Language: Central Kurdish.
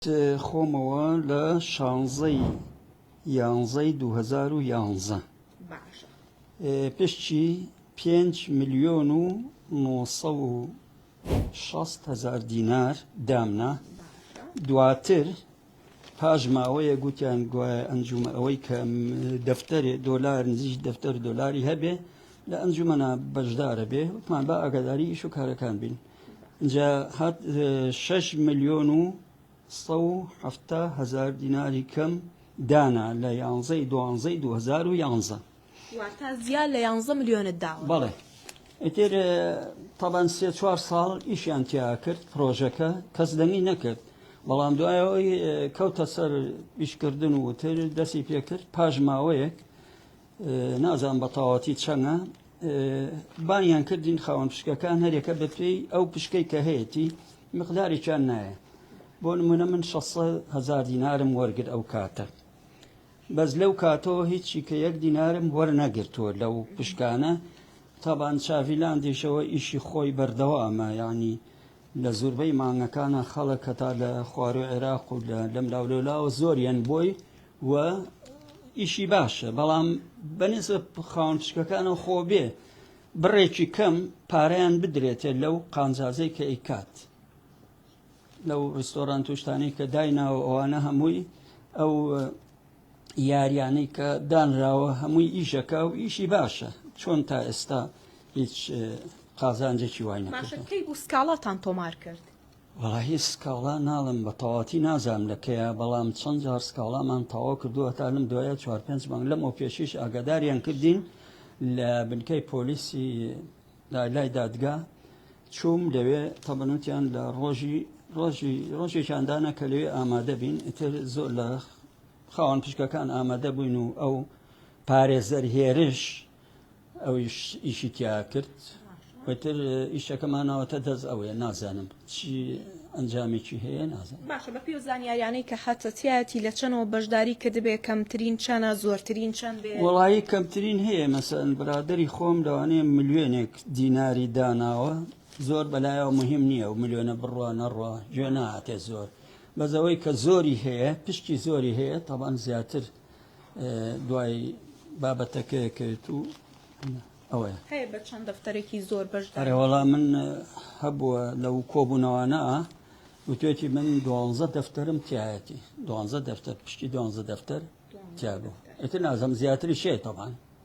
خۆمەوە لە 16/11/2011 باشە پشتی 5,960,000 دینار دامنا. دواتر پاش ماوەیە گوتیان گوایە ئەنجومە ئەوەی کە دەفتەرێ دۆلار نزیک دەفتەر دۆلاری هەبێ لە ئەنجومەنە بەشدارە بێ وتمان با ئاگاداری ئیش و کارەکان بین. اینجا هات 6,170,000 دیناری کەم دانا لە 11/12/2011. واتە زیاد لە 11 ملیۆنت داوە. بەڵێ ئیتر تەبەن 3-4 ساڵ ئیشیان تیا کرد پرۆژەکە کەس دەنگی نەکرد، بەڵام دوایەوەی کەوتە سەر ئیشکردن و تر دەستی پێ کرد. پاش ماوەیەک نازان بە تەواوەتی چەندە بانیان کردین خاوەن پشکەکان هەرێکە بە پێی ئەو پشکەی کە هەیەی مقداریان نایە. بۆ نمونە من 600,000 دینارم وەرگرت ئەو کاتە، بەس لەو کاتەوە هیچی کە 1 دینارم وەرنەگرتووە لەو پشکانە. تابان چاڤیلان دیشەوە ئیشی خۆی بەردەوامە، یعنی لە زۆربەی مانگەکانە خەڵک تا لە خوارو عێراق و لەم لاولەولاوە زۆریان بۆی و ئیشی باشە، بەڵام بەنسبە خاوەن پشکەکانە خۆ بێ بڕێکی کەم پارەیان بدرێتێ لەو قانجازەی کە ئەیکات لەو ڕستۆران توشتانی کە دایناوە ئەوانە هەمووی ئەو یاریانەی کە دانراوە هەمووی ئیشەکە و ئیشی باشە، چۆن تا ئێستا هیچ قازانجێکی وای نەکرد. باشە کەی بوو سکاڵاتان تۆمار کرد؟ وەڵاهی سکاڵا ناڵم بە تەواتی نازانم لەکەیە، بەڵام چەند جار سکاڵامان تەواو کردووە تا لەم دوایە 4-5 مانگ لەمەوە پێشیش ئاگاداریان کردین لە بنکەی پۆلیسی لای دادگا. چووم لەوێ تەبەنوتیان لە ڕۆژێکیاندانە کە لەوێ ئامادە بین. ئیتر زۆر لە خاوەن پشکەکان ئامادە بووین و ئەو پارێزەر هێرش ئەو ئیشی تیا کرد. وتر ئیشەکەمانەوەتە دەست ئەوەیە نازانم چی ئەنجامێکی هەیە نازانم. باشە بە پێ زانیاریانەی کە حەتەتیاتی لە چەنەوە بەشداری کە دەبێ کەمترین چەنە زۆرترین چەند بێ؟ وەڵایی کەمترین هەیە، مەسەن برادری خۆم لەوانەیە ملیۆنێک دیناری داناوە، زۆر بەلایەوە مهم نییە و ملیۆنە بڕوا نەڕوا گوێ نهاتێ زۆر، بەزەوەی کە زۆری هەیە پشتی زۆری هەیە تەبەن زیاتر دوای بابەتەکە کرد و ئەوەیە. هەیە بە چەند دەفتەرێکی زۆر بەشدار؟ وەڵام من هەبووە لەو کۆبوونەوانە وتێتی من 12 دەفتەرم تایەتی 12 دەفتەر پشتی 12 دەفتەر تیا بوو. ئیتر نازەم زیاتری شێ تەبان.